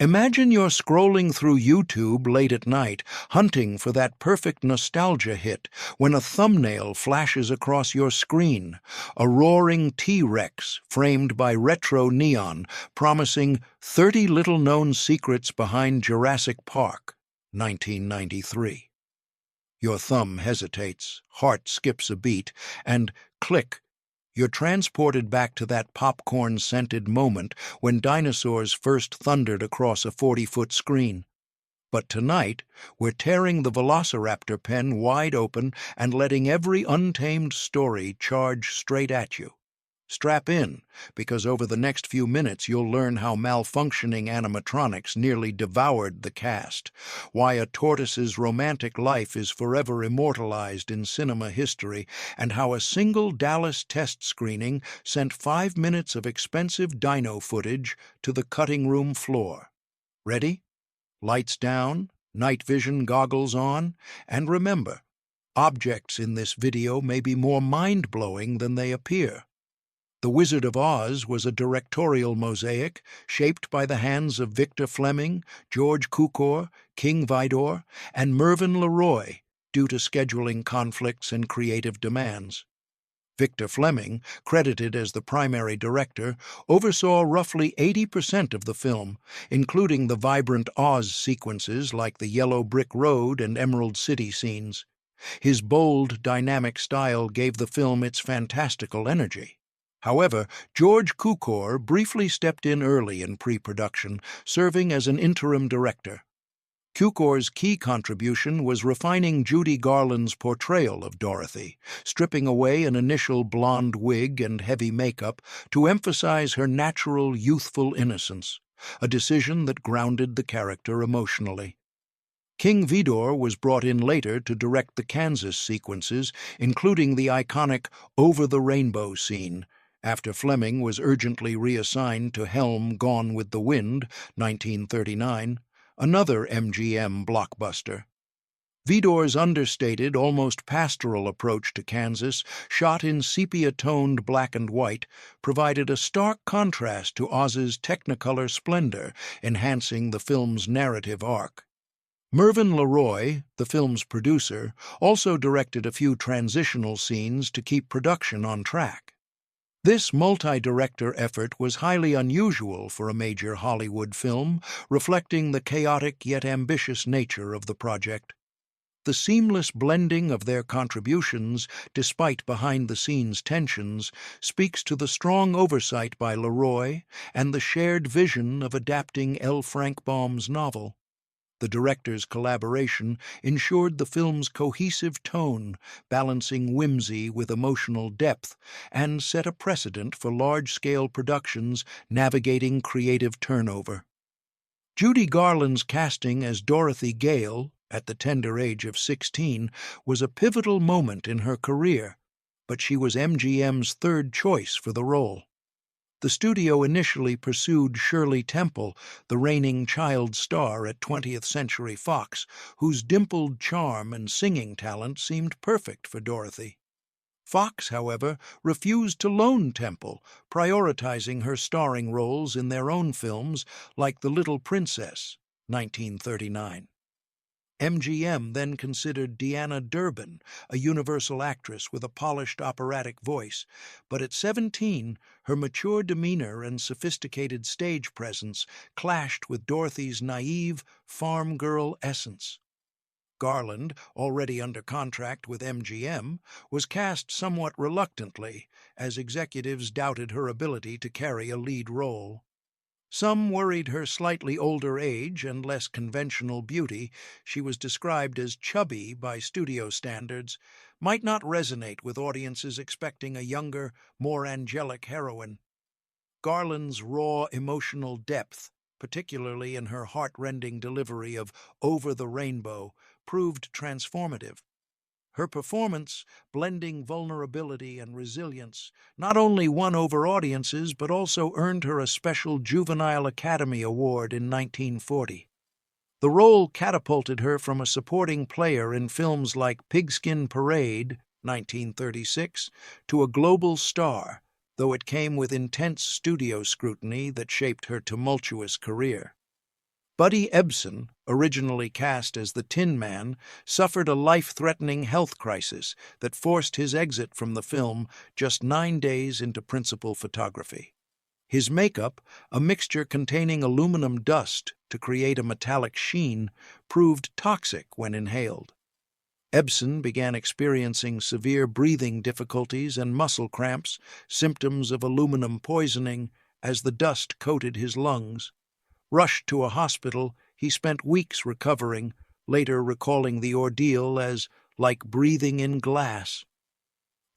Imagine you're scrolling through YouTube late at night, hunting for that perfect nostalgia hit, when a thumbnail flashes across your screen, a roaring T-Rex framed by retro neon, promising 30 little-known secrets behind Jurassic Park, 1993. Your thumb hesitates, heart skips a beat, and click, you're transported back to that popcorn-scented moment when dinosaurs first thundered across a 40-foot screen. But tonight, we're tearing the Velociraptor pen wide open and letting every untamed story charge straight at you. Strap in, because over the next few minutes you'll learn how malfunctioning animatronics nearly devoured the cast, why a tortoise's romantic life is forever immortalized in cinema history, and how a single Dallas test screening sent 5 minutes of expensive dino footage to the cutting room floor. Ready? Lights down, night vision goggles on, and remember, objects in this video may be more mind-blowing than they appear. The Wizard of Oz was a directorial mosaic shaped by the hands of Victor Fleming, George Cukor, King Vidor, and Mervyn LeRoy due to scheduling conflicts and creative demands. Victor Fleming, credited as the primary director, oversaw roughly 80% of the film, including the vibrant Oz sequences like the Yellow Brick Road and Emerald City scenes. His bold, dynamic style gave the film its fantastical energy. However, George Cukor briefly stepped in early in pre-production, serving as an interim director. Cukor's key contribution was refining Judy Garland's portrayal of Dorothy, stripping away an initial blonde wig and heavy makeup to emphasize her natural, youthful innocence, a decision that grounded the character emotionally. King Vidor was brought in later to direct the Kansas sequences, including the iconic over-the-rainbow scene, after Fleming was urgently reassigned to helm Gone with the Wind, 1939, another MGM blockbuster. Vidor's understated, almost pastoral approach to Kansas, shot in sepia-toned black and white, provided a stark contrast to Oz's technicolor splendor, enhancing the film's narrative arc. Mervyn LeRoy, the film's producer, also directed a few transitional scenes to keep production on track. This multi-director effort was highly unusual for a major Hollywood film, reflecting the chaotic yet ambitious nature of the project. The seamless blending of their contributions, despite behind-the-scenes tensions, speaks to the strong oversight by LeRoy and the shared vision of adapting L. Frank Baum's novel. The director's collaboration ensured the film's cohesive tone, balancing whimsy with emotional depth, and set a precedent for large-scale productions navigating creative turnover. Judy Garland's casting as Dorothy Gale, at the tender age of 16, was a pivotal moment in her career, but she was MGM's third choice for the role. The studio initially pursued Shirley Temple, the reigning child star at 20th Century Fox, whose dimpled charm and singing talent seemed perfect for Dorothy. Fox, however, refused to loan Temple, prioritizing her starring roles in their own films like The Little Princess, 1939. MGM then considered Deanna Durbin, a Universal actress with a polished operatic voice, but at 17, her mature demeanor and sophisticated stage presence clashed with Dorothy's naive, farm girl essence. Garland, already under contract with MGM, was cast somewhat reluctantly, as executives doubted her ability to carry a lead role. Some worried her slightly older age and less conventional beauty, she was described as chubby by studio standards, might not resonate with audiences expecting a younger, more angelic heroine. Garland's raw emotional depth, particularly in her heart-rending delivery of Over the Rainbow, proved transformative. Her performance, blending vulnerability and resilience, not only won over audiences but also earned her a special Juvenile Academy Award in 1940. The role catapulted her from a supporting player in films like Pigskin Parade, 1936, to a global star, though it came with intense studio scrutiny that shaped her tumultuous career. Buddy Ebsen, originally cast as the Tin Man, suffered a life-threatening health crisis that forced his exit from the film just 9 days into principal photography. His makeup, a mixture containing aluminum dust to create a metallic sheen, proved toxic when inhaled. Ebsen began experiencing severe breathing difficulties and muscle cramps, symptoms of aluminum poisoning, as the dust coated his lungs. Rushed to a hospital, he spent weeks recovering, later recalling the ordeal as like breathing in glass.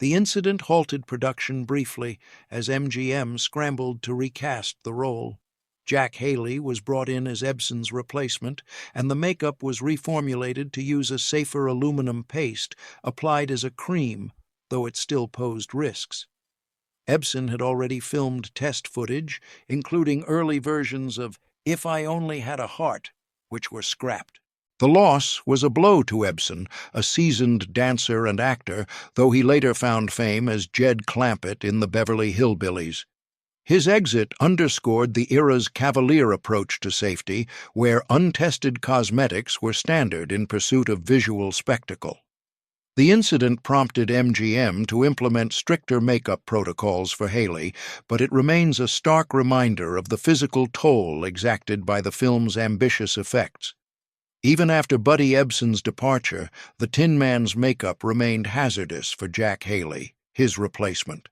The incident halted production briefly as MGM scrambled to recast the role. Jack Haley was brought in as Ebsen's replacement, and the makeup was reformulated to use a safer aluminum paste applied as a cream, though it still posed risks. Ebsen had already filmed test footage, including early versions of If I Only Had a Heart, which were scrapped. The loss was a blow to Ebsen, a seasoned dancer and actor, though he later found fame as Jed Clampett in the Beverly Hillbillies. His exit underscored the era's cavalier approach to safety, where untested cosmetics were standard in pursuit of visual spectacle. The incident prompted MGM to implement stricter makeup protocols for Haley, but it remains a stark reminder of the physical toll exacted by the film's ambitious effects. Even after Buddy Ebsen's departure, the Tin Man's makeup remained hazardous for Jack Haley, his replacement.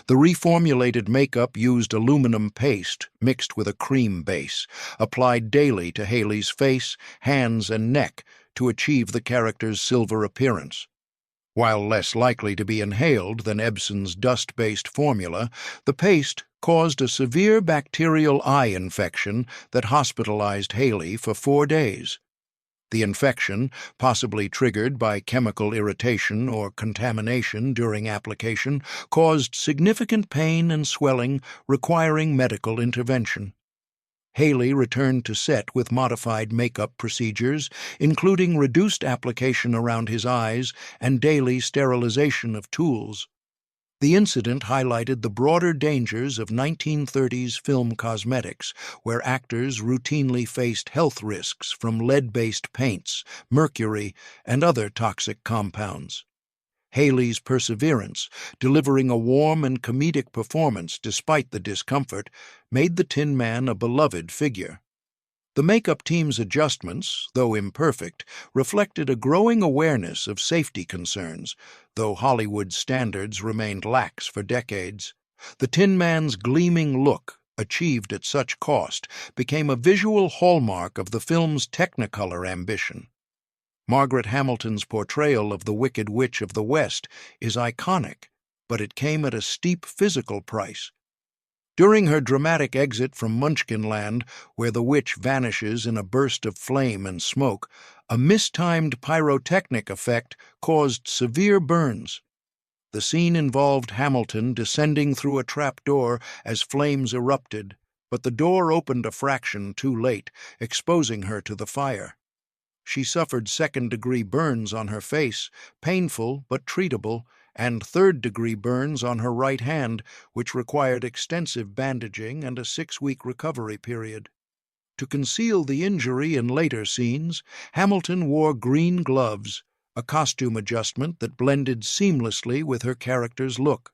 The reformulated makeup used aluminum paste mixed with a cream base, applied daily to Haley's face, hands, and neck to achieve the character's silver appearance. While less likely to be inhaled than Ebsen's dust-based formula, the paste caused a severe bacterial eye infection that hospitalized Haley for 4 days. The infection, possibly triggered by chemical irritation or contamination during application, caused significant pain and swelling, requiring medical intervention. Haley returned to set with modified makeup procedures, including reduced application around his eyes and daily sterilization of tools. The incident highlighted the broader dangers of 1930s film cosmetics, where actors routinely faced health risks from lead-based paints, mercury, and other toxic compounds. Haley's perseverance, delivering a warm and comedic performance despite the discomfort, made the Tin Man a beloved figure. The makeup team's adjustments, though imperfect, reflected a growing awareness of safety concerns, though Hollywood standards remained lax for decades. The Tin Man's gleaming look, achieved at such cost, became a visual hallmark of the film's Technicolor ambition. Margaret Hamilton's portrayal of the Wicked Witch of the West is iconic, but it came at a steep physical price. During her dramatic exit from Munchkinland, where the witch vanishes in a burst of flame and smoke, a mistimed pyrotechnic effect caused severe burns. The scene involved Hamilton descending through a trapdoor as flames erupted, but the door opened a fraction too late, exposing her to the fire. She suffered second-degree burns on her face, painful but treatable, and third-degree burns on her right hand, which required extensive bandaging and a 6-week recovery period. To conceal the injury in later scenes, Hamilton wore green gloves, a costume adjustment that blended seamlessly with her character's look.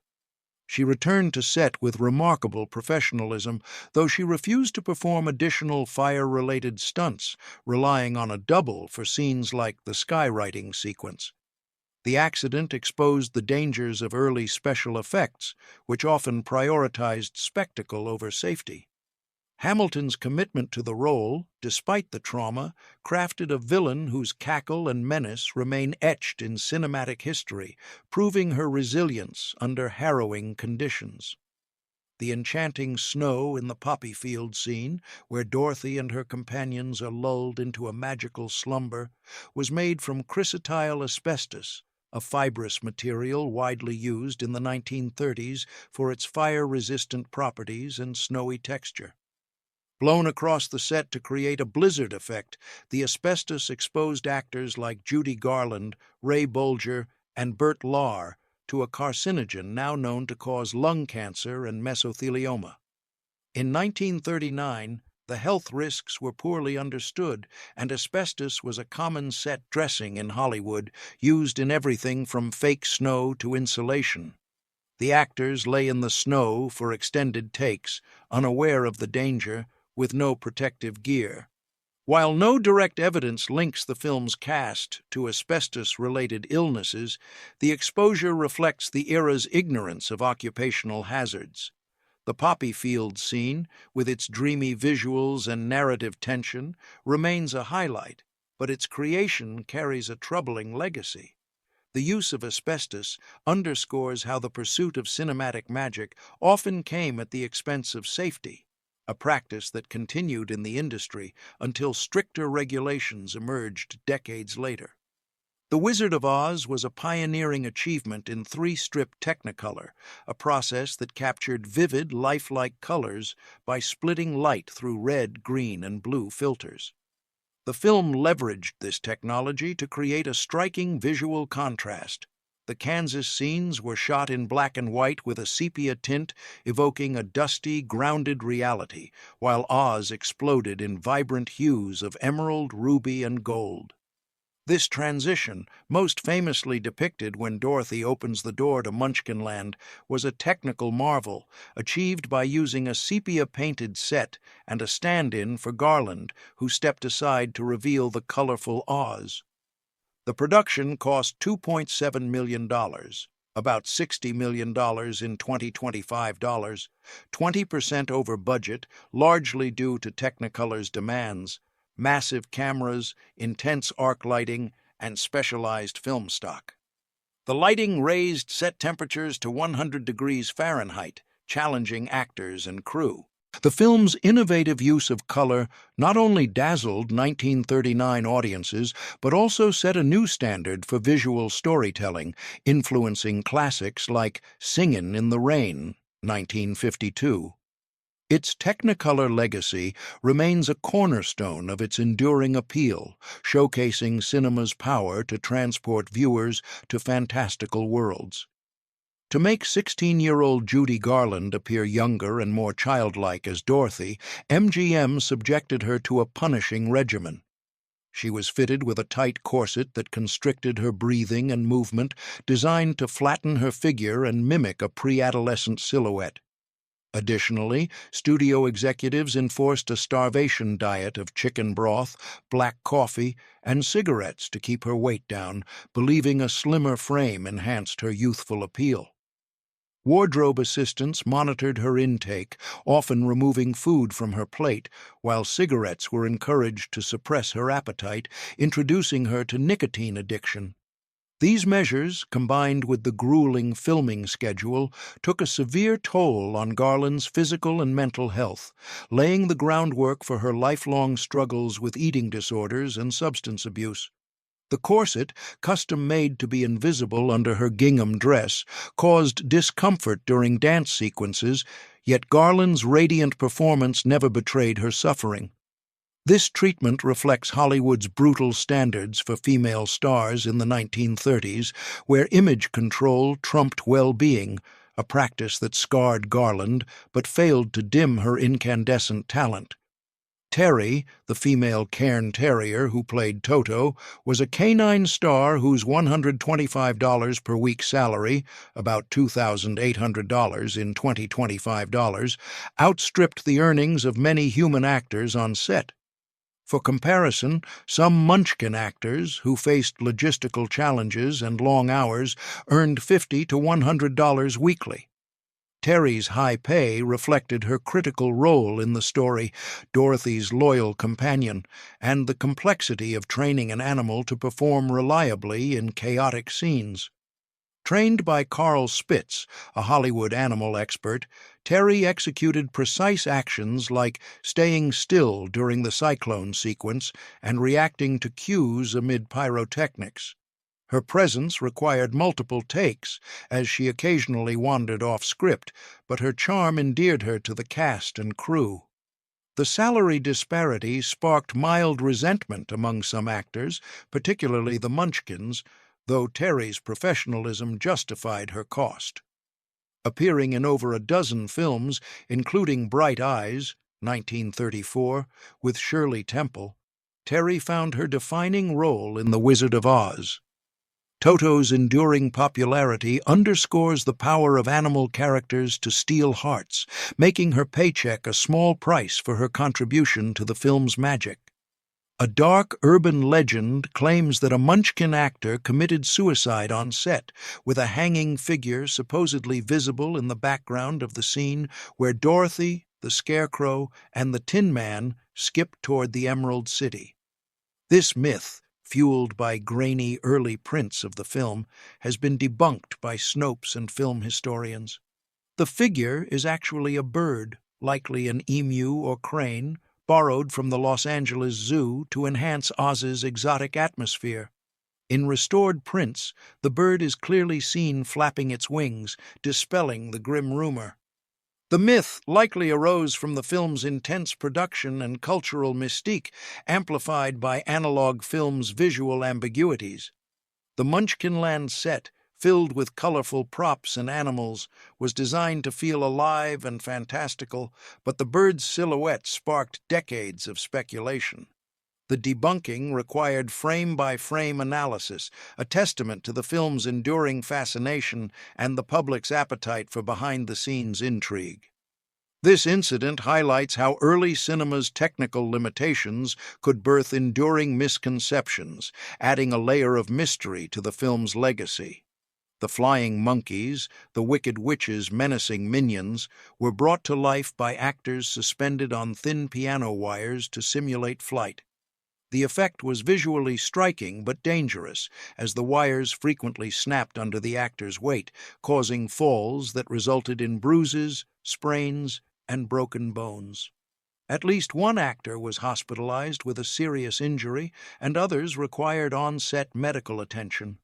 She returned to set with remarkable professionalism, though she refused to perform additional fire-related stunts, relying on a double for scenes like the skywriting sequence. The accident exposed the dangers of early special effects, which often prioritized spectacle over safety. Hamilton's commitment to the role, despite the trauma, crafted a villain whose cackle and menace remain etched in cinematic history, proving her resilience under harrowing conditions. The enchanting snow in the poppy field scene, where Dorothy and her companions are lulled into a magical slumber, was made from chrysotile asbestos, a fibrous material widely used in the 1930s for its fire-resistant properties and snowy texture. Blown across the set to create a blizzard effect, the asbestos exposed actors like Judy Garland, Ray Bolger, and Burt Lahr to a carcinogen now known to cause lung cancer and mesothelioma. In 1939, The health risks were poorly understood, and asbestos was a common set dressing in Hollywood, used in everything from fake snow to insulation. The actors lay in the snow for extended takes, unaware of the danger, with no protective gear. While no direct evidence links the film's cast to asbestos-related illnesses, the exposure reflects the era's ignorance of occupational hazards. The poppy field scene, with its dreamy visuals and narrative tension, remains a highlight, but its creation carries a troubling legacy. The use of asbestos underscores how the pursuit of cinematic magic often came at the expense of safety, a practice that continued in the industry until stricter regulations emerged decades later. The Wizard of Oz was a pioneering achievement in three-strip Technicolor, a process that captured vivid, lifelike colors by splitting light through red, green, and blue filters. The film leveraged this technology to create a striking visual contrast. The Kansas scenes were shot in black and white with a sepia tint, evoking a dusty, grounded reality, while Oz exploded in vibrant hues of emerald, ruby, and gold. This transition, most famously depicted when Dorothy opens the door to Munchkinland, was a technical marvel, achieved by using a sepia-painted set and a stand-in for Garland, who stepped aside to reveal the colorful Oz. The production cost $2.7 million, about $60 million in 2025 dollars, 20% over budget, largely due to Technicolor's demands, massive cameras, intense arc lighting, and specialized film stock. The lighting raised set temperatures to 100 degrees Fahrenheit, challenging actors and crew. The film's innovative use of color not only dazzled 1939 audiences, but also set a new standard for visual storytelling, influencing classics like Singin' in the Rain, 1952. Its Technicolor legacy remains a cornerstone of its enduring appeal, showcasing cinema's power to transport viewers to fantastical worlds. To make 16-year-old Judy Garland appear younger and more childlike as Dorothy, MGM subjected her to a punishing regimen. She was fitted with a tight corset that constricted her breathing and movement, designed to flatten her figure and mimic a pre-adolescent silhouette. Additionally, studio executives enforced a starvation diet of chicken broth, black coffee, and cigarettes to keep her weight down, believing a slimmer frame enhanced her youthful appeal. Wardrobe assistants monitored her intake, often removing food from her plate, while cigarettes were encouraged to suppress her appetite, introducing her to nicotine addiction. These measures, combined with the grueling filming schedule, took a severe toll on Garland's physical and mental health, laying the groundwork for her lifelong struggles with eating disorders and substance abuse. The corset, custom-made to be invisible under her gingham dress, caused discomfort during dance sequences, yet Garland's radiant performance never betrayed her suffering. This treatment reflects Hollywood's brutal standards for female stars in the 1930s, where image control trumped well-being, a practice that scarred Garland but failed to dim her incandescent talent. Terry, the female cairn terrier who played Toto, was a canine star whose $125 per week salary, about $2,800 in 2025 dollars, outstripped the earnings of many human actors on set. For comparison, some Munchkin actors, who faced logistical challenges and long hours, earned $50 to $100 weekly. Terry's high pay reflected her critical role in the story, Dorothy's loyal companion, and the complexity of training an animal to perform reliably in chaotic scenes. Trained by Carl Spitz, a Hollywood animal expert, Terry executed precise actions like staying still during the cyclone sequence and reacting to cues amid pyrotechnics. Her presence required multiple takes, as she occasionally wandered off script, but her charm endeared her to the cast and crew. The salary disparity sparked mild resentment among some actors, particularly the Munchkins, though Terry's professionalism justified her cost. Appearing in over a dozen films, including Bright Eyes, 1934, with Shirley Temple, Terry found her defining role in The Wizard of Oz. Toto's enduring popularity underscores the power of animal characters to steal hearts, making her paycheck a small price for her contribution to the film's magic. A dark urban legend claims that a Munchkin actor committed suicide on set, with a hanging figure supposedly visible in the background of the scene where Dorothy, the Scarecrow, and the Tin Man skip toward the Emerald City. This myth, fueled by grainy early prints of the film, has been debunked by Snopes and film historians. The figure is actually a bird, likely an emu or crane, borrowed from the Los Angeles Zoo to enhance Oz's exotic atmosphere. In restored prints, the bird is clearly seen flapping its wings, dispelling the grim rumor. The myth likely arose from the film's intense production and cultural mystique, amplified by analog film's visual ambiguities. The Munchkinland set, filled with colorful props and animals, was designed to feel alive and fantastical, but the bird's silhouette sparked decades of speculation. The debunking required frame-by-frame analysis, a testament to the film's enduring fascination and the public's appetite for behind-the-scenes intrigue. This incident highlights how early cinema's technical limitations could birth enduring misconceptions, adding a layer of mystery to the film's legacy. The flying monkeys, the wicked witch's menacing minions, were brought to life by actors suspended on thin piano wires to simulate flight. The effect was visually striking but dangerous, as the wires frequently snapped under the actor's weight, causing falls that resulted in bruises, sprains, and broken bones. At least one actor was hospitalized with a serious injury, and others required on-set medical attention.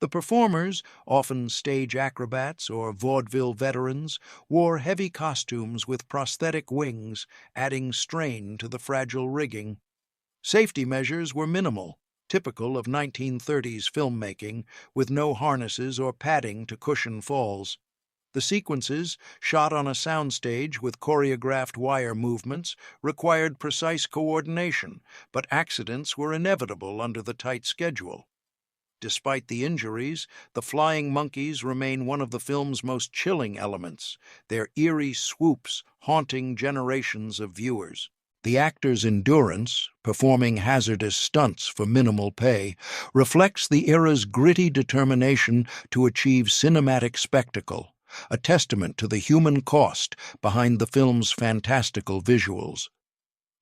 The performers, often stage acrobats or vaudeville veterans, wore heavy costumes with prosthetic wings, adding strain to the fragile rigging. Safety measures were minimal, typical of 1930s filmmaking, with no harnesses or padding to cushion falls. The sequences, shot on a soundstage with choreographed wire movements, required precise coordination, but accidents were inevitable under the tight schedule. Despite the injuries, the flying monkeys remain one of the film's most chilling elements, their eerie swoops haunting generations of viewers. The actor's endurance, performing hazardous stunts for minimal pay, reflects the era's gritty determination to achieve cinematic spectacle, a testament to the human cost behind the film's fantastical visuals.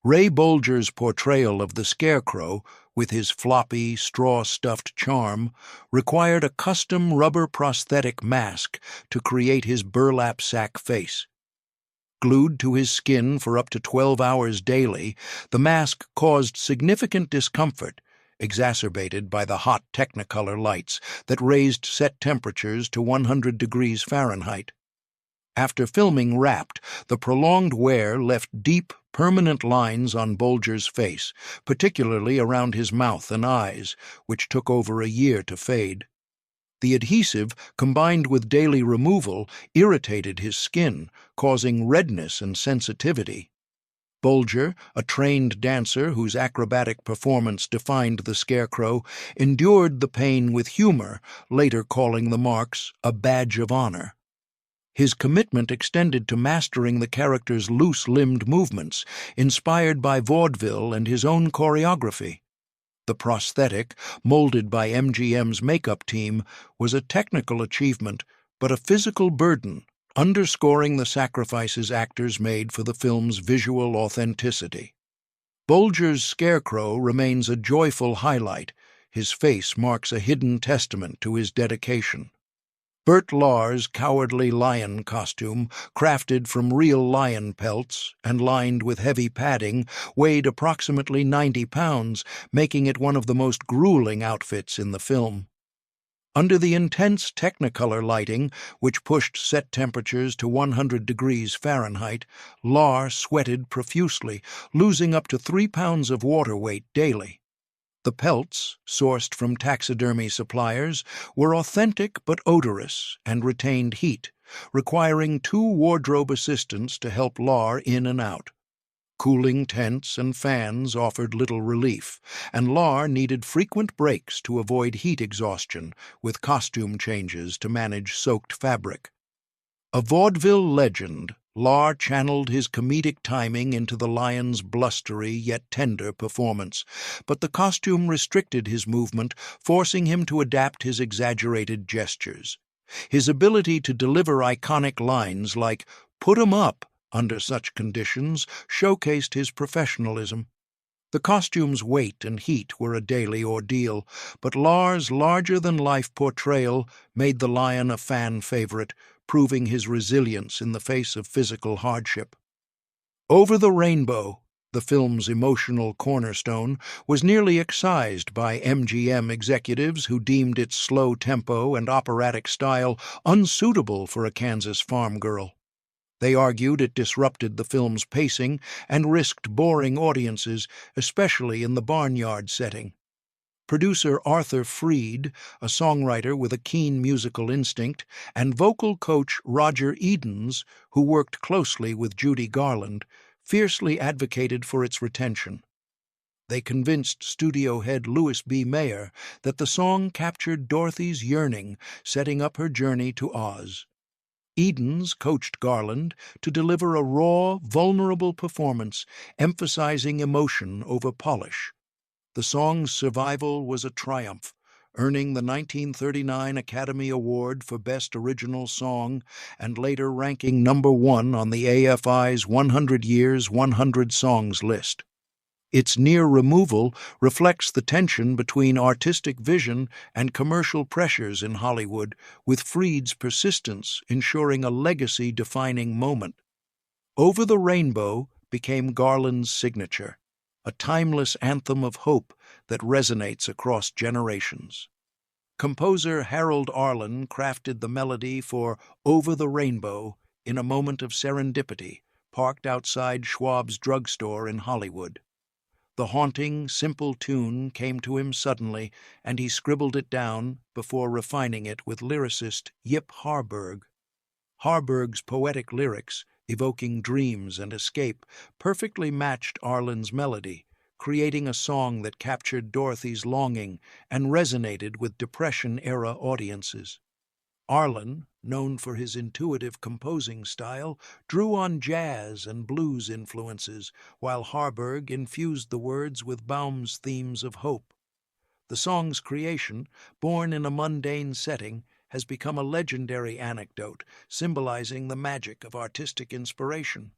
Ray Bolger's portrayal of the Scarecrow, with his floppy, straw-stuffed charm, required a custom rubber prosthetic mask to create his burlap sack face. Glued to his skin for up to 12 hours daily, the mask caused significant discomfort, exacerbated by the hot Technicolor lights that raised set temperatures to 100 degrees Fahrenheit. After filming wrapped, the prolonged wear left deep, permanent lines on Bolger's face, particularly around his mouth and eyes, which took over a year to fade. The adhesive, combined with daily removal, irritated his skin, causing redness and sensitivity. Bolger, a trained dancer whose acrobatic performance defined the Scarecrow, endured the pain with humor, later calling the marks a badge of honor. His commitment extended to mastering the character's loose-limbed movements, inspired by vaudeville and his own choreography. The prosthetic, molded by MGM's makeup team, was a technical achievement, but a physical burden, underscoring the sacrifices actors made for the film's visual authenticity. Bolger's Scarecrow remains a joyful highlight. His face marks a hidden testament to his dedication. Bert Lahr's cowardly lion costume, crafted from real lion pelts and lined with heavy padding, weighed approximately 90 pounds, making it one of the most grueling outfits in the film. Under the intense Technicolor lighting, which pushed set temperatures to 100 degrees Fahrenheit, Lahr sweated profusely, losing up to 3 pounds of water weight daily. The pelts, sourced from taxidermy suppliers, were authentic but odorous and retained heat, requiring 2 wardrobe assistants to help Lahr in and out. Cooling tents and fans offered little relief, and Lar needed frequent breaks to avoid heat exhaustion, with costume changes to manage soaked fabric. A vaudeville legend, Lar channeled his comedic timing into the lion's blustery yet tender performance, but the costume restricted his movement, forcing him to adapt his exaggerated gestures. His ability to deliver iconic lines like "put 'em up" under such conditions showcased his professionalism. The costume's weight and heat were a daily ordeal, but Lar's larger-than-life portrayal made the lion a fan favorite, proving his resilience in the face of physical hardship. Over the Rainbow, the film's emotional cornerstone, was nearly excised by MGM executives who deemed its slow tempo and operatic style unsuitable for a Kansas farm girl. They argued it disrupted the film's pacing and risked boring audiences, especially in the barnyard setting. Producer Arthur Freed, a songwriter with a keen musical instinct, and vocal coach Roger Edens, who worked closely with Judy Garland, fiercely advocated for its retention. They convinced studio head Louis B. Mayer that the song captured Dorothy's yearning, setting up her journey to Oz. Edens coached Garland to deliver a raw, vulnerable performance, emphasizing emotion over polish. The song's survival was a triumph, earning the 1939 Academy Award for Best Original Song and later ranking #1 on the AFI's 100 Years, 100 Songs list. Its near removal reflects the tension between artistic vision and commercial pressures in Hollywood, with Freed's persistence ensuring a legacy-defining moment. Over the Rainbow became Garland's signature, a timeless anthem of hope that resonates across generations. Composer Harold Arlen crafted the melody for Over the Rainbow in a moment of serendipity, parked outside Schwab's drugstore in Hollywood. The haunting, simple tune came to him suddenly, and he scribbled it down before refining it with lyricist Yip Harburg. Harburg's poetic lyrics, evoking dreams and escape, perfectly matched Arlen's melody, creating a song that captured Dorothy's longing and resonated with Depression-era audiences. Arlen, known for his intuitive composing style, drew on jazz and blues influences, while Harburg infused the words with Baum's themes of hope. The song's creation, born in a mundane setting, has become a legendary anecdote, symbolizing the magic of artistic inspiration.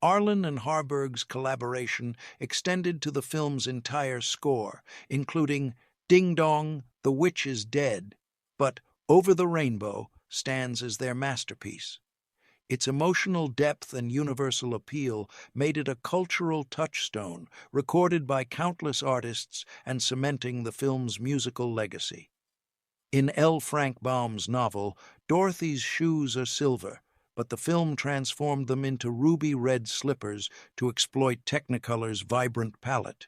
Arlen and Harburg's collaboration extended to the film's entire score, including Ding Dong, The Witch is Dead, but Over the Rainbow stands as their masterpiece. Its emotional depth and universal appeal made it a cultural touchstone, recorded by countless artists and cementing the film's musical legacy. In L. Frank Baum's novel, Dorothy's shoes are silver, but the film transformed them into ruby-red slippers to exploit Technicolor's vibrant palette.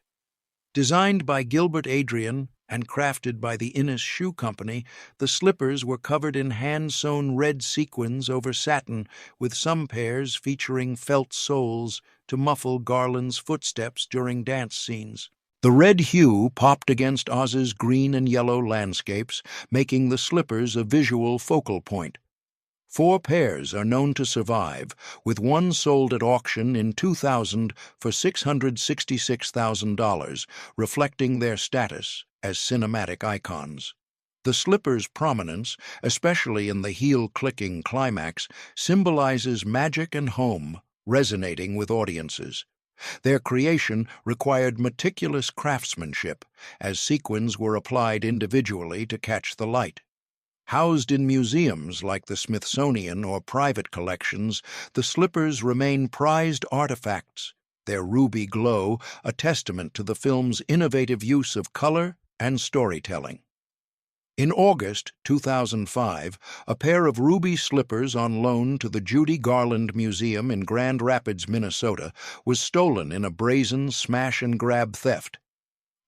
Designed by Gilbert Adrian and crafted by the Innes Shoe Company, the slippers were covered in hand-sewn red sequins over satin, with some pairs featuring felt soles to muffle Garland's footsteps during dance scenes. The red hue popped against Oz's green and yellow landscapes, making the slippers a visual focal point. 4 pairs are known to survive, with one sold at auction in 2000 for $666,000, reflecting their status as cinematic icons. The slipper's prominence, especially in the heel-clicking climax, symbolizes magic and home, resonating with audiences. Their creation required meticulous craftsmanship, as sequins were applied individually to catch the light. Housed in museums like the Smithsonian or private collections, the slippers remain prized artifacts, their ruby glow a testament to the film's innovative use of color and storytelling. In August 2005, a pair of ruby slippers on loan to the Judy Garland Museum in Grand Rapids, Minnesota, was stolen in a brazen smash-and-grab theft.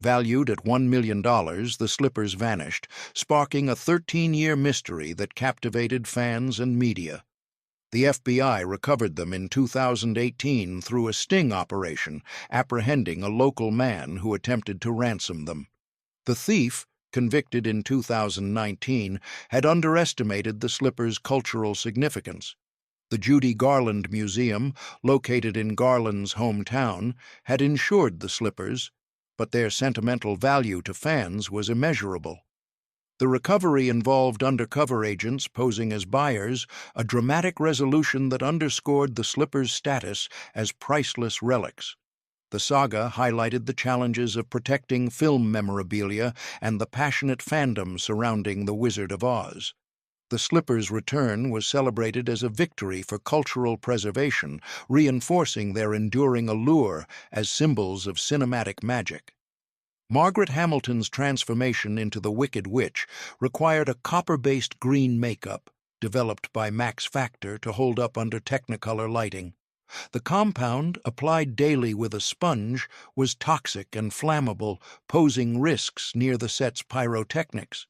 Valued at $1 million, the slippers vanished, sparking a 13-year mystery that captivated fans and media. The FBI recovered them in 2018 through a sting operation, apprehending a local man who attempted to ransom them. The thief, convicted in 2019, had underestimated the slipper's cultural significance. The Judy Garland Museum, located in Garland's hometown, had insured the slippers, but their sentimental value to fans was immeasurable. The recovery involved undercover agents posing as buyers, a dramatic resolution that underscored the slippers' status as priceless relics. The saga highlighted the challenges of protecting film memorabilia and the passionate fandom surrounding The Wizard of Oz. The slippers' return was celebrated as a victory for cultural preservation, reinforcing their enduring allure as symbols of cinematic magic. Margaret Hamilton's transformation into the Wicked Witch required a copper-based green makeup, developed by Max Factor to hold up under Technicolor lighting. The compound, applied daily with a sponge, was toxic and flammable, posing risks near the set's pyrotechnics.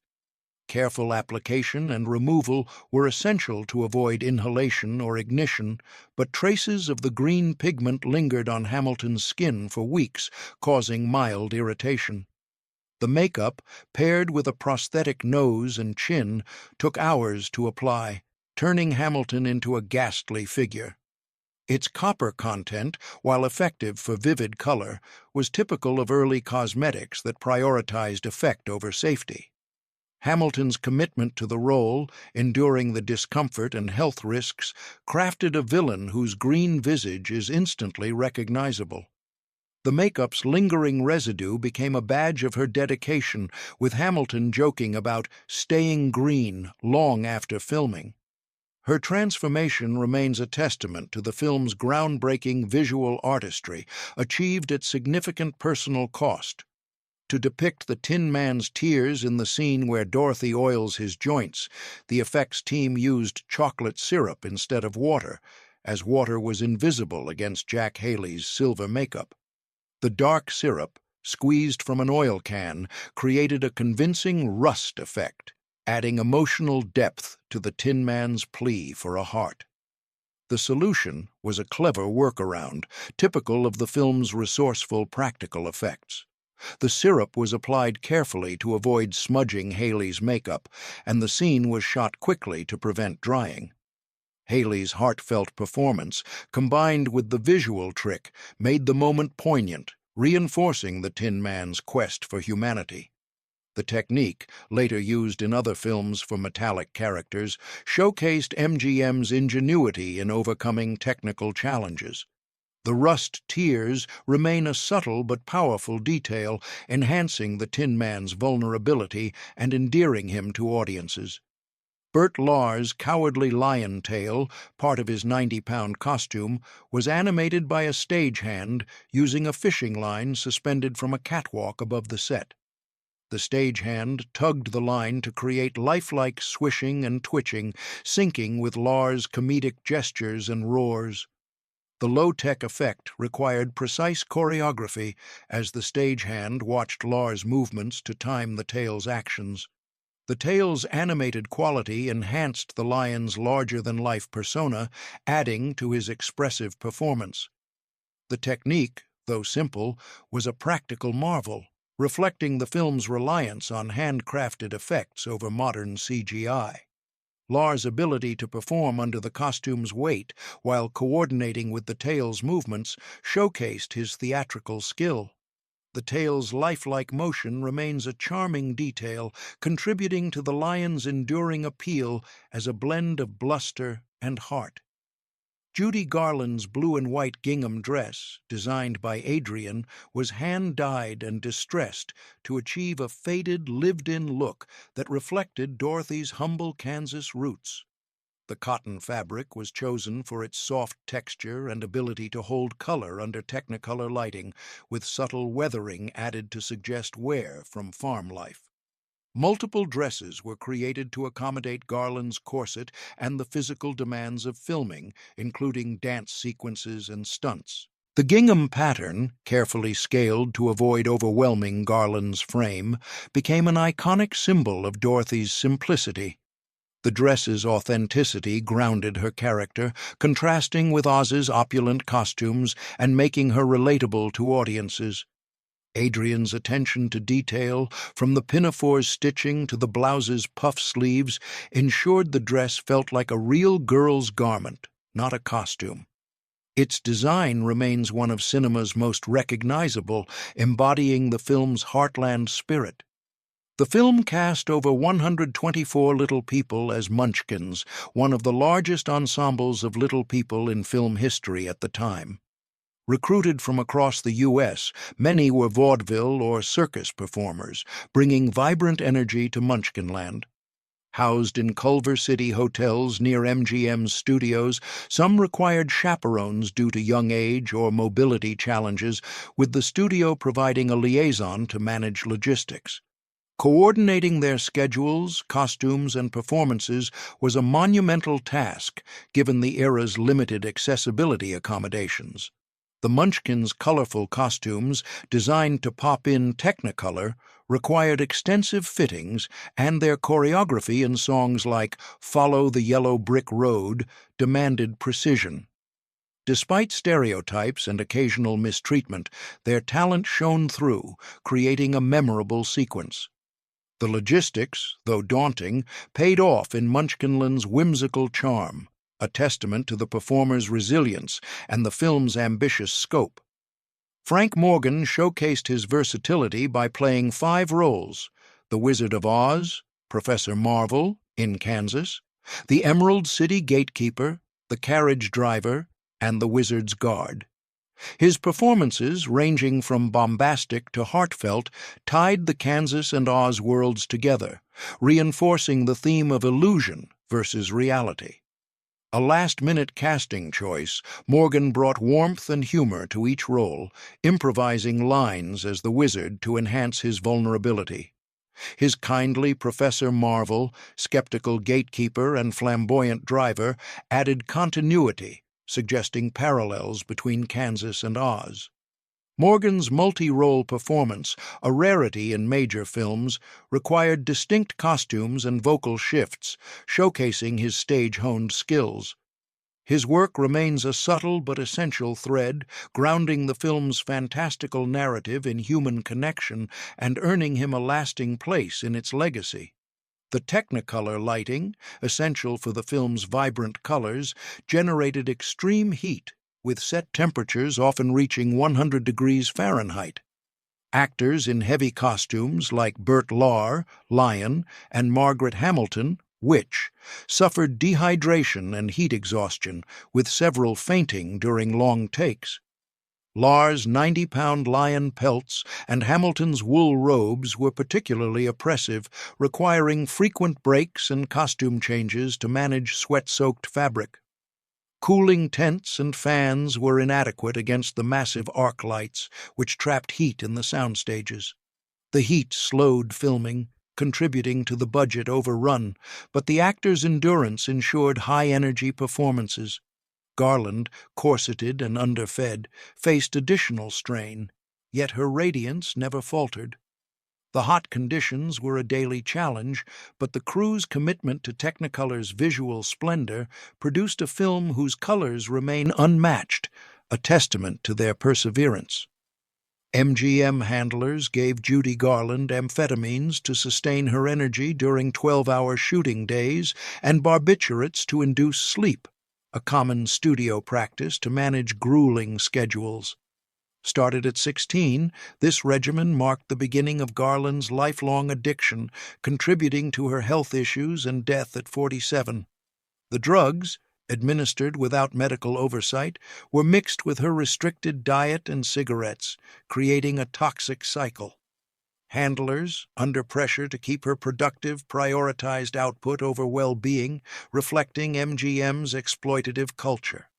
Careful application and removal were essential to avoid inhalation or ignition, but traces of the green pigment lingered on Hamilton's skin for weeks, causing mild irritation. The makeup, paired with a prosthetic nose and chin, took hours to apply, turning Hamilton into a ghastly figure. Its copper content, while effective for vivid color, was typical of early cosmetics that prioritized effect over safety. Hamilton's commitment to the role, enduring the discomfort and health risks, crafted a villain whose green visage is instantly recognizable. The makeup's lingering residue became a badge of her dedication, with Hamilton joking about staying green long after filming. Her transformation remains a testament to the film's groundbreaking visual artistry, achieved at significant personal cost. To depict the Tin Man's tears in the scene where Dorothy oils his joints, the effects team used chocolate syrup instead of water, as water was invisible against Jack Haley's silver makeup. The dark syrup, squeezed from an oil can, created a convincing rust effect, adding emotional depth to the Tin Man's plea for a heart. The solution was a clever workaround, typical of the film's resourceful practical effects. The syrup was applied carefully to avoid smudging Haley's makeup, and the scene was shot quickly to prevent drying. Haley's heartfelt performance, combined with the visual trick, made the moment poignant, reinforcing the Tin Man's quest for humanity. The technique, later used in other films for metallic characters, showcased MGM's ingenuity in overcoming technical challenges. The rust tears remain a subtle but powerful detail, enhancing the Tin Man's vulnerability and endearing him to audiences. Bert Lahr's cowardly lion tail, part of his 90-pound costume, was animated by a stagehand using a fishing line suspended from a catwalk above the set. The stagehand tugged the line to create lifelike swishing and twitching, syncing with Lahr's comedic gestures and roars. The low-tech effect required precise choreography as the stagehand watched Lahr's movements to time the tail's actions. The tail's animated quality enhanced the lion's larger-than-life persona, adding to his expressive performance. The technique, though simple, was a practical marvel, reflecting the film's reliance on handcrafted effects over modern CGI. Lahr's ability to perform under the costume's weight while coordinating with the tail's movements showcased his theatrical skill. The tail's lifelike motion remains a charming detail, contributing to the lion's enduring appeal as a blend of bluster and heart. Judy Garland's blue and white gingham dress, designed by Adrian, was hand-dyed and distressed to achieve a faded, lived-in look that reflected Dorothy's humble Kansas roots. The cotton fabric was chosen for its soft texture and ability to hold color under Technicolor lighting, with subtle weathering added to suggest wear from farm life. Multiple dresses were created to accommodate Garland's corset and the physical demands of filming, including dance sequences and stunts. The gingham pattern, carefully scaled to avoid overwhelming Garland's frame, became an iconic symbol of Dorothy's simplicity. The dress's authenticity grounded her character, contrasting with Oz's opulent costumes and making her relatable to audiences. Adrian's attention to detail, from the pinafore's stitching to the blouse's puff sleeves, ensured the dress felt like a real girl's garment, not a costume. Its design remains one of cinema's most recognizable, embodying the film's heartland spirit. The film cast over 124 little people as Munchkins, one of the largest ensembles of little people in film history at the time. Recruited from across the U.S., many were vaudeville or circus performers, bringing vibrant energy to Munchkinland. Housed in Culver City hotels near MGM's studios, some required chaperones due to young age or mobility challenges, with the studio providing a liaison to manage logistics. Coordinating their schedules, costumes, and performances was a monumental task, given the era's limited accessibility accommodations. The Munchkins' colorful costumes, designed to pop in Technicolor, required extensive fittings, and their choreography in songs like Follow the Yellow Brick Road demanded precision. Despite stereotypes and occasional mistreatment, their talent shone through, creating a memorable sequence. The logistics, though daunting, paid off in Munchkinland's whimsical charm, a testament to the performers' resilience and the film's ambitious scope. Frank Morgan showcased his versatility by playing 5 roles: the Wizard of Oz, Professor Marvel in Kansas, the Emerald City Gatekeeper, the Carriage Driver, and the Wizard's Guard. His performances, ranging from bombastic to heartfelt, tied the Kansas and Oz worlds together, reinforcing the theme of illusion versus reality. A last-minute casting choice, Morgan brought warmth and humor to each role, improvising lines as the wizard to enhance his vulnerability. His kindly Professor Marvel, skeptical gatekeeper, and flamboyant driver added continuity, suggesting parallels between Kansas and Oz. Morgan's multi-role performance, a rarity in major films, required distinct costumes and vocal shifts, showcasing his stage-honed skills. His work remains a subtle but essential thread, grounding the film's fantastical narrative in human connection and earning him a lasting place in its legacy. The Technicolor lighting, essential for the film's vibrant colors, generated extreme heat, with set temperatures often reaching 100 degrees Fahrenheit. Actors in heavy costumes like Burt Lahr, Lion, and Margaret Hamilton, Witch, suffered dehydration and heat exhaustion, with several fainting during long takes. Lahr's 90-pound lion pelts and Hamilton's wool robes were particularly oppressive, requiring frequent breaks and costume changes to manage sweat-soaked fabric. Cooling tents and fans were inadequate against the massive arc lights, which trapped heat in the sound stages. The heat slowed filming, contributing to the budget overrun, but the actors' endurance ensured high-energy performances. Garland, corseted and underfed, faced additional strain, yet her radiance never faltered. The hot conditions were a daily challenge, but the crew's commitment to Technicolor's visual splendor produced a film whose colors remain unmatched, a testament to their perseverance. MGM handlers gave Judy Garland amphetamines to sustain her energy during 12-hour shooting days and barbiturates to induce sleep, a common studio practice to manage grueling schedules. Started at 16, this regimen marked the beginning of Garland's lifelong addiction, contributing to her health issues and death at 47. The drugs, administered without medical oversight, were mixed with her restricted diet and cigarettes, creating a toxic cycle. Handlers, under pressure to keep her productive, prioritized output over well-being, reflecting MGM's exploitative culture.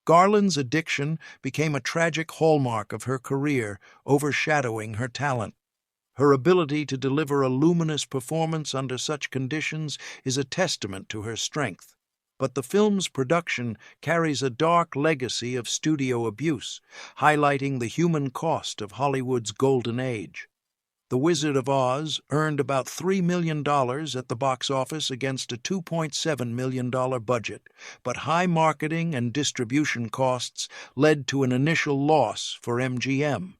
Garland's addiction became a tragic hallmark of her career, overshadowing her talent. Her ability to deliver a luminous performance under such conditions is a testament to her strength. But the film's production carries a dark legacy of studio abuse, highlighting the human cost of Hollywood's golden age. The Wizard of Oz earned about $3 million at the box office against a $2.7 million budget, but high marketing and distribution costs led to an initial loss for MGM.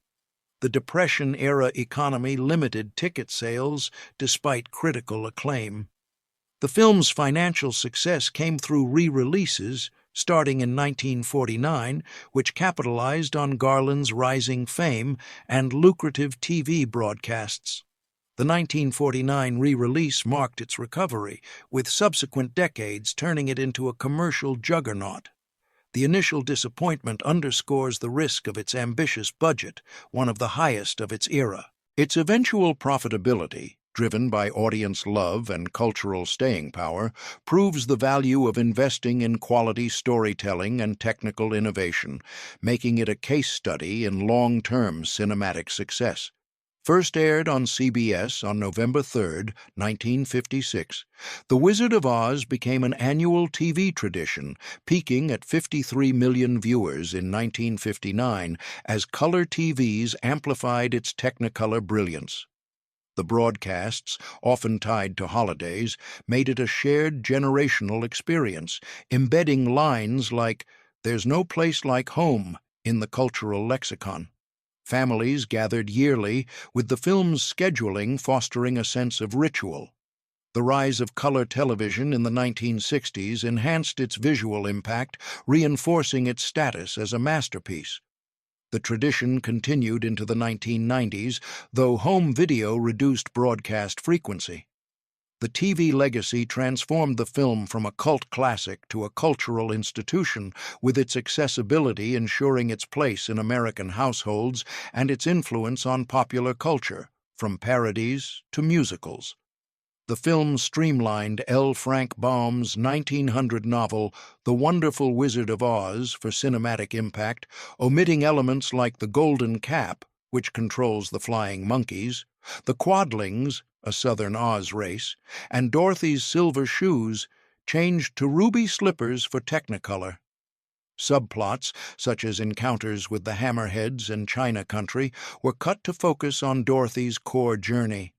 The Depression-era economy limited ticket sales despite critical acclaim. The film's financial success came through re-releases, starting in 1949, which capitalized on Garland's rising fame and lucrative TV broadcasts. The 1949 re-release marked its recovery, with subsequent decades turning it into a commercial juggernaut. The initial disappointment underscores the risk of its ambitious budget, one of the highest of its era. Its eventual profitability, driven by audience love and cultural staying power, proves the value of investing in quality storytelling and technical innovation, making it a case study in long-term cinematic success. First aired on CBS on November 3, 1956, The Wizard of Oz became an annual TV tradition, peaking at 53 million viewers in 1959 as color TVs amplified its Technicolor brilliance. The broadcasts, often tied to holidays, made it a shared generational experience, embedding lines like, "There's no place like home," in the cultural lexicon. Families gathered yearly, with the film's scheduling fostering a sense of ritual. The rise of color television in the 1960s enhanced its visual impact, reinforcing its status as a masterpiece. The tradition continued into the 1990s, though home video reduced broadcast frequency. The TV legacy transformed the film from a cult classic to a cultural institution, with its accessibility ensuring its place in American households and its influence on popular culture, from parodies to musicals. The film streamlined L. Frank Baum's 1900 novel The Wonderful Wizard of Oz for cinematic impact, omitting elements like the Golden Cap, which controls the flying monkeys, the Quadlings, a southern Oz race, and Dorothy's silver shoes, changed to ruby slippers for Technicolor. Subplots, such as encounters with the Hammerheads and China Country, were cut to focus on Dorothy's core journey.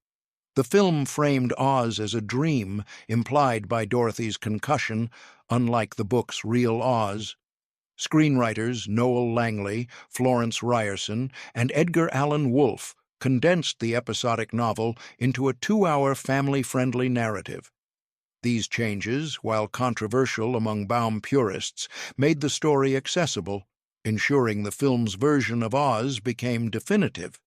The film framed Oz as a dream, implied by Dorothy's concussion, unlike the book's real Oz. Screenwriters Noel Langley, Florence Ryerson, and Edgar Allan Wolfe condensed the episodic novel into a 2-hour family-friendly narrative. These changes, while controversial among Baum purists, made the story accessible, ensuring the film's version of Oz became definitive.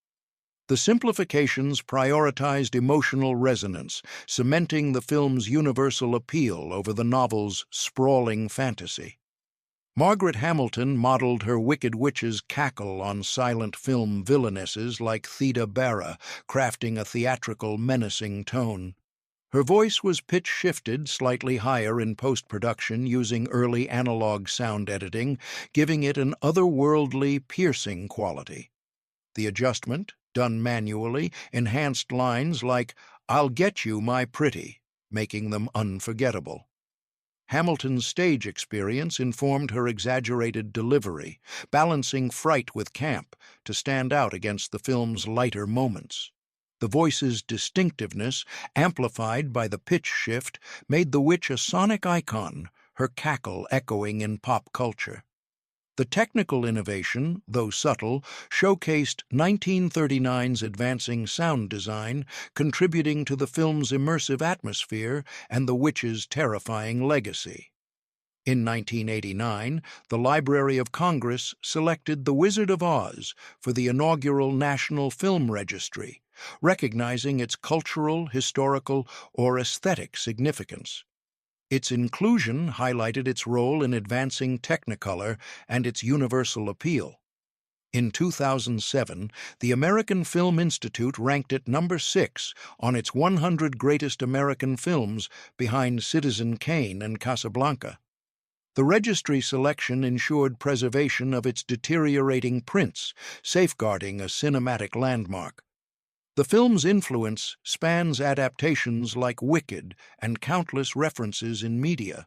The simplifications prioritized emotional resonance, cementing the film's universal appeal over the novel's sprawling fantasy. Margaret Hamilton modeled her Wicked Witch's cackle on silent film villainesses like Theda Bara, crafting a theatrical, menacing tone. Her voice was pitch-shifted slightly higher in post-production using early analog sound editing, giving it an otherworldly, piercing quality. The adjustment, done manually, enhanced lines like, "I'll get you, my pretty," making them unforgettable. Hamilton's stage experience informed her exaggerated delivery, balancing fright with camp to stand out against the film's lighter moments. The voice's distinctiveness, amplified by the pitch shift, made the witch a sonic icon, her cackle echoing in pop culture. The technical innovation, though subtle, showcased 1939's advancing sound design, contributing to the film's immersive atmosphere and the witch's terrifying legacy. In 1989, the Library of Congress selected The Wizard of Oz for the inaugural National Film Registry, recognizing its cultural, historical, or aesthetic significance. Its inclusion highlighted its role in advancing Technicolor and its universal appeal. In 2007, the American Film Institute ranked it number 6 on its 100 Greatest American Films, behind Citizen Kane and Casablanca. The registry selection ensured preservation of its deteriorating prints, safeguarding a cinematic landmark. The film's influence spans adaptations like Wicked and countless references in media.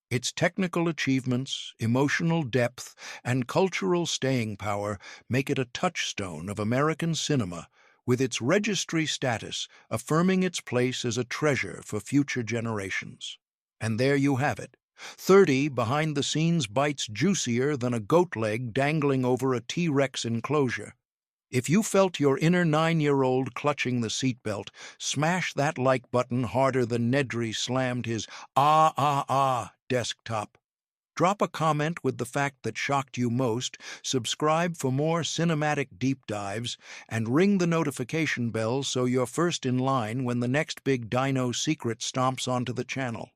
Its technical achievements, emotional depth, and cultural staying power make it a touchstone of American cinema, with its registry status affirming its place as a treasure for future generations. And there you have it. 30 behind-the-scenes bites juicier than a goat leg dangling over a T-Rex enclosure. If you felt your inner 9-year-old clutching the seatbelt, smash that like button harder than Nedry slammed his desktop. Drop a comment with the fact that shocked you most, subscribe for more cinematic deep dives, and ring the notification bell so you're first in line when the next big dino secret stomps onto the channel.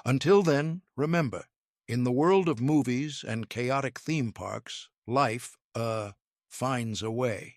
Until then, remember, in the world of movies and chaotic theme parks, life, finds a way.